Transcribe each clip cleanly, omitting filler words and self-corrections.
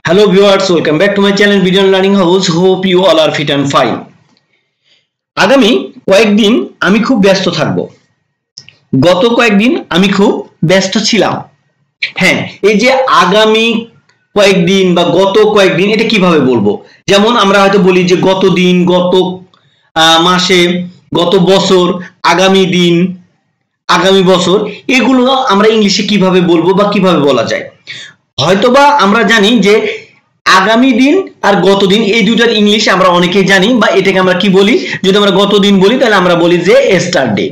Hello viewers, welcome back to my channel Video Learning House. Hope you all are fit and fine. আগামী কয়েকদিন আমি খুব ব্যস্ত থাকব। গত কয়েকদিন আমি খুব ব্যস্ত ছিলাম। হ্যাঁ, এই যে আগামী কয়েকদিন বা গত কয়েকদিন এটা কিভাবে বলবো? যেমন আমরা হয়তো বলি যে গত দিন, গত মাসে, গত বছর, আগামী দিন, আগামী বছর, এগুলো আমরা ইংলিশে কিভাবে বলবো বা কিভাবে বলা যায়? হয়তোবা আমরা জানি যে আগামী দিন আর গত দিন এই দুটার ইংলিশ আমরা অনেকেই জানি, বা এটাকে আমরা কি বলি? যদি আমরা গত দিন বলি তাহলে আমরা বলি যে এস্টারডে।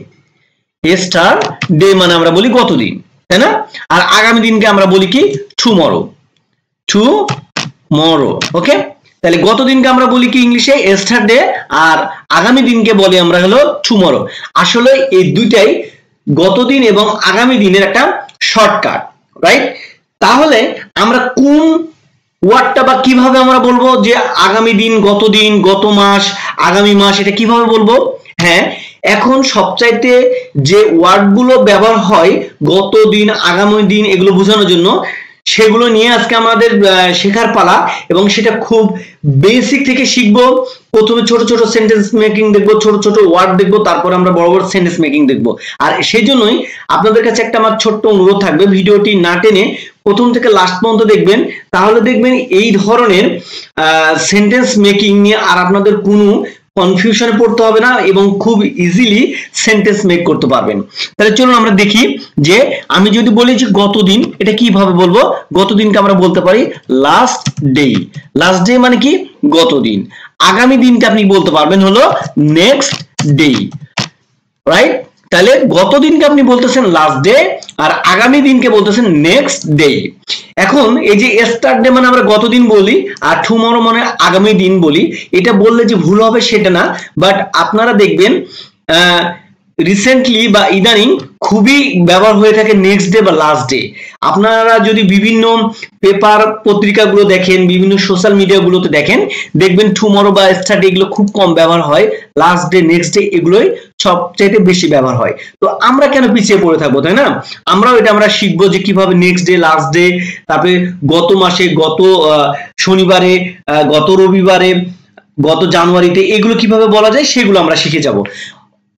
এস্টারডে মানে আমরা বলি গত দিন, তাই না? আর আগামী দিনকে আমরা বলি কি? টুমরো। টুমরো, ওকে? তাহলে গত দিনকে আমরা বলি কি ইংলিশে? এস্টারডে, আর আগামী দিনকে বলি আমরা হলো টুমরো। আসলে এই দুইটাই গত দিন এবং আগামী দিনের একটা শর্টকাট, রাইট? তাহলে আমরা কোন ওয়ার্ডটা বা কিভাবে আমরা বলবো যে আগামী দিন, গত মাস, আগামী মাস, এটা কিভাবে বলবো? হ্যাঁ, এখন সবচাইতে যে ওয়ার্ডগুলো ব্যবহার হয় গত দিন, আগামী দিন, এগুলো বোঝানোর জন্য, সেগুলো নিয়ে আজকে আমাদের শেখার পালা, এবং সেটা খুব বেসিক থেকে শিখবো। প্রথমে ছোট ছোট সেন্টেন্স মেকিং দেখবো, ছোট ছোট ওয়ার্ড দেখবো, তারপর আমরা বড় বড় সেন্টেন্স মেকিং দেখবো। আর সেই জন্যই আপনাদের কাছে একটা আমার ছোট্ট অনুরোধ থাকবে, ভিডিওটি না টেনে প্রথম থেকে লাস্ট পর্যন্ত দেখবেন। তাহলে দেখবেন এই ধরনের সেন্টেন্স মেকিং নিয়ে আর আপনাদের কোনো কনফিউশনে পড়তে হবে না, এবং খুব ইজিলি সেন্টেন্স মেক করতে পারবেন। তাহলে চলুন আমরা দেখি যে আমি যদি বলি যে গত দিন, এটা কিভাবে বলবো? গত দিনকে আমরা বলতে পারি লাস্ট ডে। লাস্ট ডে মানে কি? গত দিন। আগামী দিনকে আপনি বলতে পারবেন হলো নেক্সট ডে, রাইট? তাহলে গত দিনকে আপনি বলতেছেন লাস্ট ডে, আর আগামী দিনকে বলতেছেন নেক্সট ডে। এখন এই যে এস্টারডে মানে আমরা গত দিন বলি, আর টুমরো মানে আগামী দিন বলি। এটা বললে যে ভুল হবে সেটা না, বাট আপনারা দেখবেন রিসেন্টলি বা ইদানিং খুবই ব্যবহার হয়ে থাকে নেক্সট ডে বা লাস্ট ডে। আপনারা যদি বিভিন্ন পেপার পত্রিকাগুলো দেখেন, বিভিন্ন সোশ্যাল মিডিয়াগুলোতে দেখেন, দেখবেন টুমরো বা এস্টারডে এগুলো খুব কম ব্যবহার হয়। লাস্ট ডে, নেক্সট ডে এগুলোই সবচাইতে বেশি ব্যবহার হয়। তো আমরা কেন পিছিয়ে পড়ে থাকবো, তাই না? আমরাও এটা আমরা শিখবো যে কিভাবে নেক্সট ডে, লাস্ট ডে, তারপরে গত মাসে, গত শনিবারে, গত রবিবারে, গত জানুয়ারিতে, এগুলো কিভাবে বলা যায় সেগুলো আমরা শিখে যাব।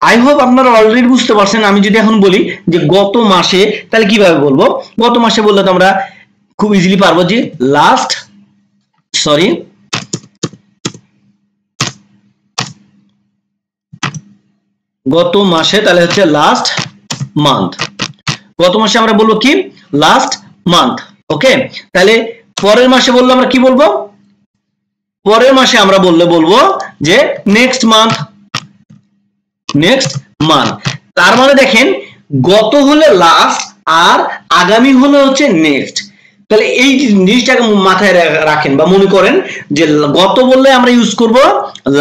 আই হোপ আপনারা অলরেডি বুঝতে পারছেন। আমি যদি এখন বলি যে গত মাসে, তাহলে কিভাবে বলবো? গত মাসে বললে তো আমরা খুব ইজিলি পারবো যে গত মাসে, তাহলে হচ্ছে লাস্ট মান্থ। গত মাসে আমরা বলবো কি? লাস্ট মান্থ, ওকে? তাহলে পরের মাসে বললে আমরা কি বলবো? পরের মাসে আমরা বলবো যে নেক্সট মান্থ। Next month. তার মানে দেখেন, গত হলে লাস্ট আর আগামী হলে হচ্ছে নেক্সট। তাহলে এই জিনিসটাকে মাথায় রাখেন বা মনে করেন যে গত বললে আমরা ইউজ করব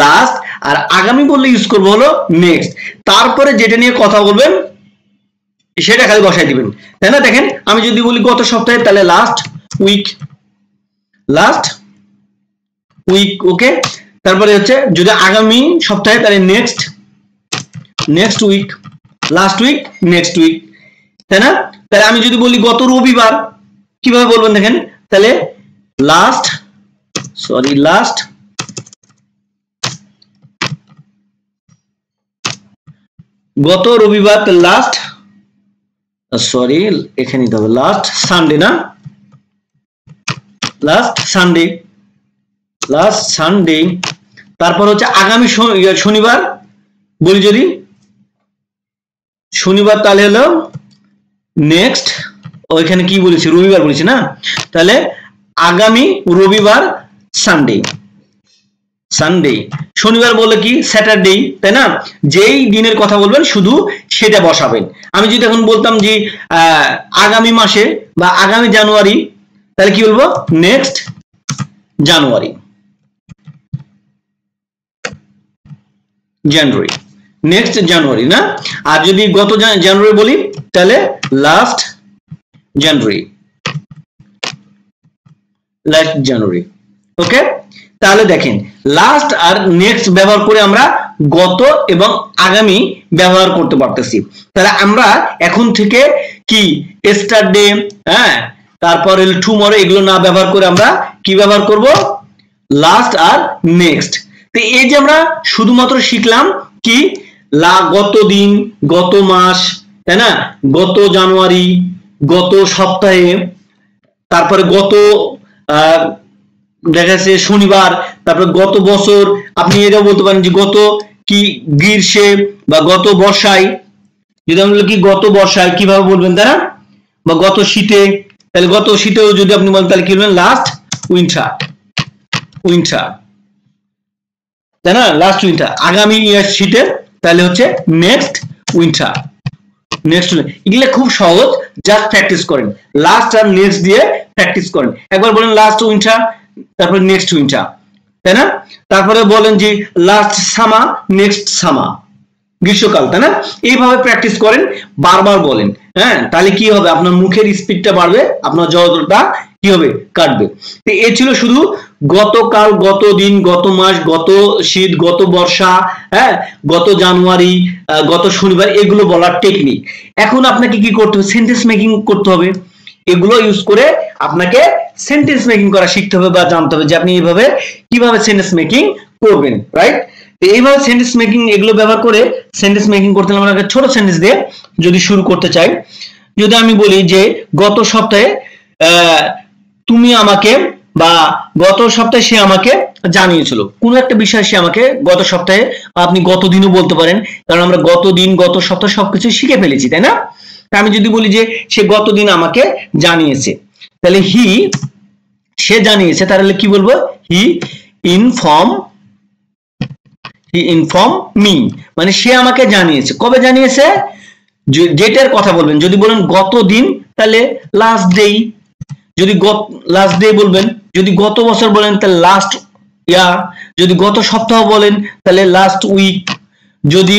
লাস্ট, আর আগামী বললে ইউজ করব হলো নেক্সট। তারপরে যেটা নিয়ে কথা বলবেন সেটা খালি বসাই দিবেন, তাই না? দেখেন, আমি যদি বলি গত সপ্তাহে, তাহলে last week. Last week, okay? তারপরে হচ্ছে যদি আগামী সপ্তাহে, তাহলে next week. Last week, next week, তাই না? তাহলে আমি যদি বলি গত রবিবার, কিভাবে বলবেন দেখেন? তাহলে লাস্ট গত রবিবার, লাস্ট এখানে নিতে হবে লাস্ট সানডে, না? Last Sunday. তারপর হচ্ছে আগামী শনিবার বলি, যদি শনিবার, তাহলে হলো নেক্সট, ওইখানে কি বলেছি? রবিবার বলেছি, না? তাহলে আগামী রবিবার, সানডে। শনিবার বললে কি? স্যাটারডে, তাই না? যেই দিনের কথা বলবেন শুধু সেটা বসাবেন। আমি যদি এখন বলতাম যে আগামী মাসে বা আগামী জানুয়ারি, তাহলে কি বলবো? নেক্সট জানুয়ারি। নেক্সট জানুয়ারি, না? আর যদি গত জানুয়ারি বলি, তাহলে লাস্ট জানুয়ারি, ওকে? তাহলে দেখেন, লাস্ট আর নেক্সট ব্যবহার করে আমরা গত এবং আগামী ব্যবহার করতে পারতেছি। তাহলে আমরা এখন থেকে কি? এস্টারডে, হ্যাঁ, তারপর হলো টুমরো, এগুলো না ব্যবহার করে আমরা কি ব্যবহার করব, লাস্ট আর নেক্সট। তো এই যে আমরা শুধুমাত্র শিখলাম কি, গত দিন, গত মাস, তাই না, গত জানুয়ারি, গত সপ্তাহে, তারপরে গত দেখা যাচ্ছে শনিবার, তারপরে গত বছর। আপনি এটাও বলতে পারেন যে গত কি গ্রীষ্মে বা গত বর্ষায়, যদি আমরা বলি কি গত বর্ষায় কিভাবে বলবেন তাই না, বা গত শীতে, তাহলে গত শীতেও যদি আপনি বলেন তাহলে কি বলবেন, লাস্ট উইন্টার, উইন্টার, তাই না, লাস্ট উইন্টার। আগামী শীতে তাহলে হচ্ছে নেক্সট উইন্টার, নেক্সট। এগুলো খুব সহজ, জাস্ট প্র্যাকটিস করেন, লাস্ট আর নেক্সট দিয়ে প্র্যাকটিস করেন। একবার বলেন লাস্ট উইন্টার, তারপরে নেক্সট উইন্টার, তাই না, তারপরে বলেন যে লাস্ট সামার, নেক্সট সামার, গ্রীষ্মকাল, তাই না। এইভাবে প্র্যাকটিস করেন, বারবার বলেন, হ্যাঁ, তাহলে কি হবে, আপনার মুখের স্পিডটা বাড়বে, আপনার জড়তা কি হবে, কাটবে। তো এই ছিল শুধু গতকাল, গত দিন, গত মাস, গত শীত, গত বর্ষা, হ্যাঁ, গত জানুয়ারি, গত শনিবার, এগুলো বলার টেকনিক। এখন আপনাকে কি করতে হবে, সেন্টেন্স মেকিং করতে হবে। এগুলো ইউজ করে আপনাকে সেন্টেন্স মেকিং করা শিখতে হবে বা জানতে হবে যে আপনি এইভাবে কিভাবে সেন্টেন্স মেকিং করবেন, রাইট। এইভাবে সেন্টেন্স মেকিং এগুলো ব্যবহার করে সেন্টেন্স মেকিং করতে হলে আমরা ছোট সেন্টেন্স দিয়ে যদি শুরু করতে চাই, যদি আমি বলি যে গত সপ্তাহে তুমি আমাকে, বা গত সপ্তাহে সে আমাকে জানিয়েছিল কোনো একটা বিষয়, সে আমাকে গত সপ্তাহে, আপনি গত দিনও বলতে পারেন, কারণ আমরা গত দিন, গত সপ্তাহ সবকিছু শিখে ফেলেছি, তাই না। আমি যদি বলি যে সে গত দিন আমাকে জানিয়েছে, তাহলে হি, সে জানিয়েছে, তাহলে কি বলবো, হি ইনফর্ম মি, মানে সে আমাকে জানিয়েছে। কবে জানিয়েছে, যেটার কথা বলবেন। যদি বলেন গত দিন, তাহলে লাস্ট ডে, যদি লাস্ট ডে বলবেন। যদি গত বছর বলেন তাহলে লাস্ট ইয়ার। যদি গত সপ্তাহ বলেন তাহলে লাস্ট উইক। যদি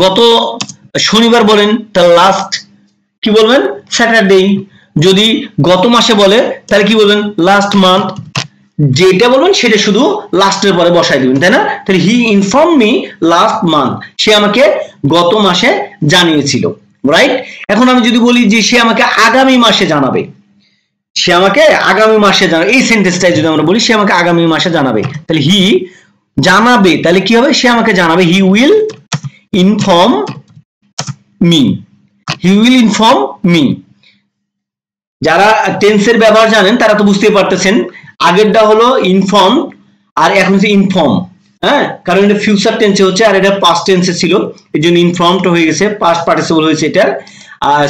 গত শনিবার বলেন তাহলে লাস্ট কি বলবেন, স্যাটারডে। যদি গত মাসে বলে তাহলে কি বলবেন, লাস্ট মান্থ। যেটা বলবেন সেটা শুধু লাস্টের পরে বসাই দিবেন, তাই না। তাহলে হি ইনফর্ম মি লাস্ট মান্থ, সে আমাকে গত মাসে জানিয়েছিল, রাইট। এখন আমি যদি বলি যে সে আমাকে আগামী মাসে জানাবে, সে আমাকে আগামী মাসে জানাবে, এই সেন্টেন্সটাই যদি আমরা বলি সে আমাকে আগামী মাসে জানাবে, তাহলে হি জানাবে, তাহলে কি হবে, সে আমাকে জানাবে, he will inform me, he will inform me. যারা টেন্সের ব্যবহার জানেন তারা তো বুঝতে পারতেছেন, আগেরটা হলো ইনফর্ম আর এখন হচ্ছে ইনফর্ম, হ্যাঁ, কারণ এটা ফিউচার টেন্সে হচ্ছে আর এটা পাস্ট টেন্সে ছিল, এই জন্য ইনফর্মড হয়ে গেছে, পাস্ট পার্টিসিপল হয়েছে এটার,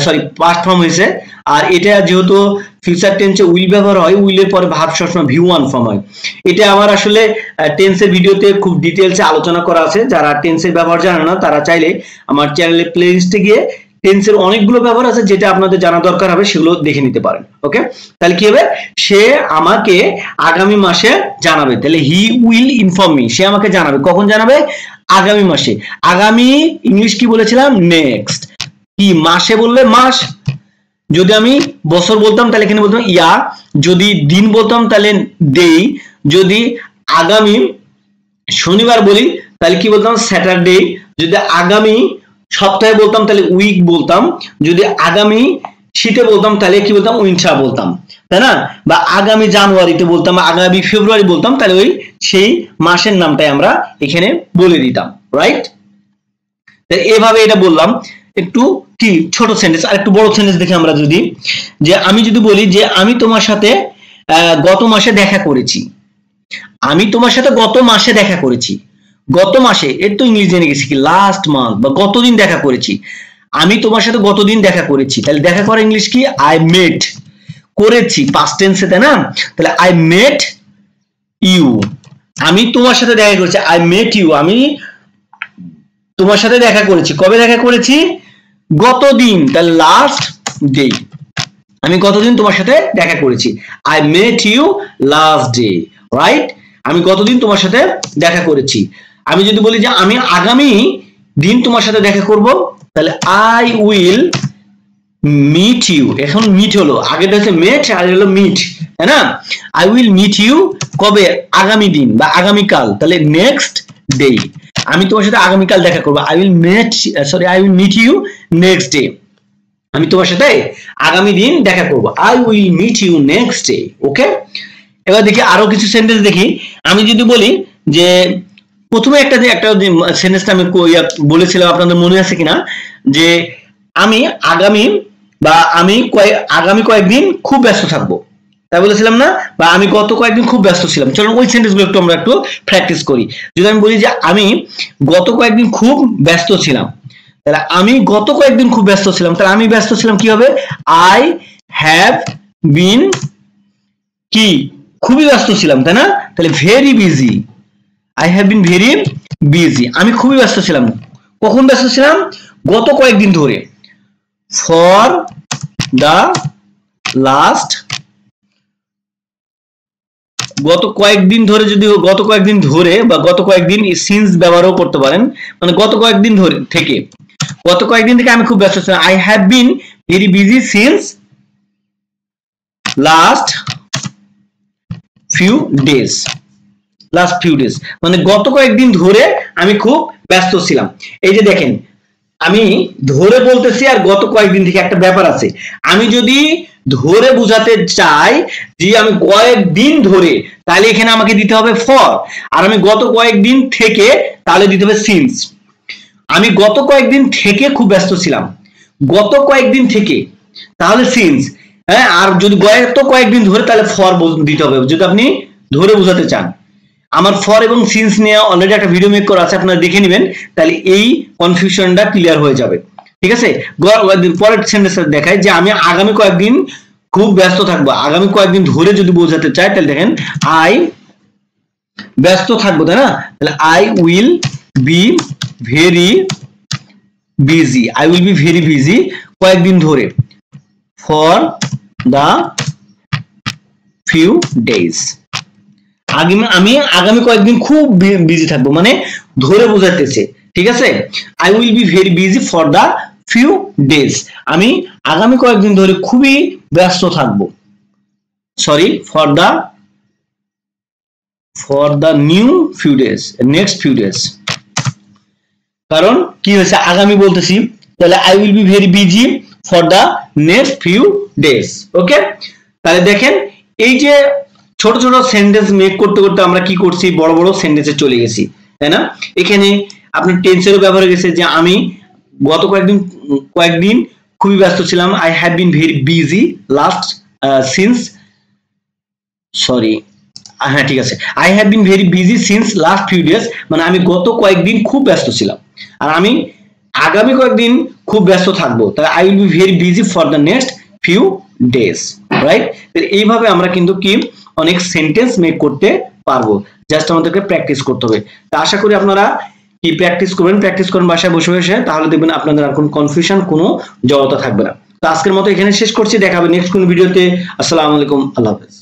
সরি পাস্ট ফর্ম হয়েছে। আর এটা যেহেতু ফিউচার টেন্সে উইল ব্যবহার হয়, উইলের পরে ভার্ব সবসময় ভি ওয়ান ফর্ম হয়। এটা আমার আসলে টেন্সের ভিডিওতে খুব ডিটেলসে আলোচনা করা আছে, যারা টেন্সের ব্যবহার জানে না তারা চাইলে আমার চ্যানেলে প্লেলিস্টে গিয়ে টেন্সের অনেকগুলো ব্যবহার আছে যেটা আপনাদের জানা দরকার হবে, সেগুলো দেখে নিতে পারেন। ওকে, তাহলে কি হবে, সে আমাকে আগামী মাসে জানাবে, তাহলে হি উইল ইনফর্ম মি, সে আমাকে জানাবে, কখন জানাবে, আগামী মাসে। আগামী ইংলিশ কি বলেছিলাম, নেক্সট। কি মাসে বললে মাস, যদি আমি বছর বলতাম তাহলে এখানে বলতাম ইয়ার, যদি দিন বলতাম তাহলে ডে, যদি আগামী শনিবার বলি তাহলে কি বলতাম, স্যাটারডে। যদি আগামী সপ্তাহে বলতাম তাহলে উইক বলতাম, যদি আগামী শীতে বলতাম তাহলে কি বলতাম, উইন্টার বলতাম, তাই না। বা আগামী জানুয়ারিতে বলতাম, আগামী ফেব্রুয়ারি বলতাম, তাহলে ওই সেই মাসের নামটাই আমরা এখানে বলে দিতাম, রাইট। এভাবে এটা বললাম একটু কি ছোট সেন্টেন্স। আর একটু বড় সেন্টেন্স দেখে আমরা যদি, যে আমি যদি বলি যে আমি তোমার সাথে গত মাসে দেখা করেছি, আমি তোমার সাথে গত মাসে দেখা করেছি, গত মাসে এর তো ইংলিশ জেনে গেছি কি লাস্ট মান্থ, বা গতদিন দেখা করেছি, আমি তোমার সাথে গতদিন দেখা করেছি, তাহলে দেখা করা ইংলিশ কি, আই মেট, করেছি পাস্ট টেন্সে, তাই না। তাহলে আই মেট ইউ, আমি তোমার সাথে দেখা করেছি, আই মেট ইউ, আমি তোমার সাথে দেখা করেছি, কবে দেখা করেছি, গতদিন, তাহলে লাস্ট ডে, আমি গতদিন তোমার সাথে দেখা করেছি, I met you last day, right. আমি গতদিন তোমার সাথে দেখা করেছি। আমি যদি বলি যে আমি আগামী দিন তোমার সাথে দেখা করব, তাহলে আই উইল মিট ইউ, এখন মিট হলো, আগেটা হচ্ছে মেট আর হলো মিট, তাই না। আই উইল মিট ইউ কবে, আগামী দিন বা আগামীকাল, তাহলে নেক্সট ডে, আমি তোমার সাথে আগামীকাল দেখা করবো, I will meet you next day. আমি তোমার সাথে আগামী দিন দেখা করব, I will meet you next day. Okay, এবার দেখি আরো কিছু সেন্টেন্স দেখি। আমি যদি বলি যে প্রথমে একটা সেন্টেন্সটা আমি বলেছিলাম, আপনাদের মনে আছে কিনা, যে আমি আগামী কয়েকদিন খুব ব্যস্ত থাকবো, তাই বলেছিলাম না, বা আমি গত কয়েকদিন খুব ব্যস্ত ছিলাম। চলুন ওই সেন্টেন্সগুলো একটু আমরা একটু প্র্যাকটিস করি। যদি আমি বলি যে আমি গত কয়েকদিন খুব ব্যস্ত ছিলাম, তাহলে আমি গত কয়েকদিন খুব ব্যস্ত ছিলাম, তাহলে আমি ব্যস্ত ছিলাম কি হবে, আই হ্যাভ বিন কি খুবই ব্যস্ত ছিলাম, তাই না? তাহলে very busy, I have been very busy, আমি খুবই ব্যস্ত ছিলাম। কখন ব্যস্ত ছিলাম? গত কয়েকদিন ধরে। ফর দা লাস্ট, গত কয়েকদিন ধরে, যদি গত কয়েকদিন ধরে বা গত কয়েকদিন সিন্স ব্যবহারও করতে পারেন, মানে গত কয়েকদিন ধরে থেকে, গত কয়েকদিন থেকে আমি খুব ব্যস্ত ছিলাম। I have been very busy since last few days, মানে গত কয়েকদিন ধরে আমি খুব ব্যস্ত ছিলাম। এই যে দেখেন, আমি ধরে বলতেছি আর গত কয়েকদিন থেকে একটা ব্যাপার আছে। আমি যদি ধরে বোঝাতে চাই যে আমি কয়েকদিন ধরে, তাহলে এখানে আমাকে দিতে হবে ফর, আর আমি গত কয়েকদিন থেকে, তাহলে দিতে হবে সিন্স। আমি গত কয়েকদিন থেকে খুব ব্যস্ত ছিলাম, গত কয়েকদিন থেকে, তাহলে সিন্স। হ্যাঁ, আর যদি গত কয়েকদিন ধরে, তাহলে ফর দিতে হবে যদি আপনি ধরে বোঝাতে চান। আমার ফর এবং সিন্স নিয়ে অলরেডি একটা ভিডিও মেক করা আছে, আপনারা দেখে নেবেন, তাহলে এই কনফিউশনটা ক্লিয়ার হয়ে যাবে। ঠিক আছে, পরের সেন্টেন্স দেখায় যে আমি আগামী কয়েকদিন খুব ব্যস্ত থাকবো। আগামী কয়েকদিন ধরে যদি বোঝাতে চাই, তাহলে দেখেন আই ব্যস্ত থাকবো, তাই না? তাহলে I will be very busy, I will be very busy কয়েকদিন ধরে, ফর দা ফিউ ডেজ। আমি আগামী কয়েকদিন খুব বিজি থাকবো, মানে ধরে বোঝাতেছে। ঠিক আছে, I will be very busy for the few days, আমি আগামী কয়েকদিন ধরে খুবই ব্যস্ত থাকবো, sorry for the new few days, next few days. কারণ কি হয়েছে, আগামী বলতেছি, তাহলে I will be very busy for the next few days. Okay, তাহলে দেখেন এই যে ছোট ছোট সেন্টেন্স মেক করতে করতে আমরা কি করছি, বড় বড় সেন্টেন্সে চলে গেছি, তাই না? এখানে আপনার টেন্সেরও ব্যবহার হয়ে গেছে যে আমি গত কয়েকদিন খুবই ব্যস্ত ছিলাম, I have been very busy last since, sorry, হ্যাঁ ঠিক আছে, I have been very busy since last few days, মানে আমি গত কয়েকদিন খুব ব্যস্ত ছিলাম, আর আমি আগামী কয়েকদিন খুব ব্যস্ত থাকবো, তাহলে I will be very busy for the next few days. Right, এইভাবে আমরা কিন্তু কি অনেক সেন্টেন্স মেক করতে পারবো, জাস্ট আমাদেরকে প্র্যাকটিস করতে হবে। তা আশা করি আপনারা কি প্র্যাকটিস করেন বাসায় বসে বসে, তাহলে দেখবেন আপনাদের আর কোনো কনফিউশন, কোনো জড়তা থাকবে না। তো আজকের মতো এখানে শেষ করছি, দেখা হবে নেক্সট কোন ভিডিওতে। আসসালামু আলাইকুম, আল্লাহ হাফেজ।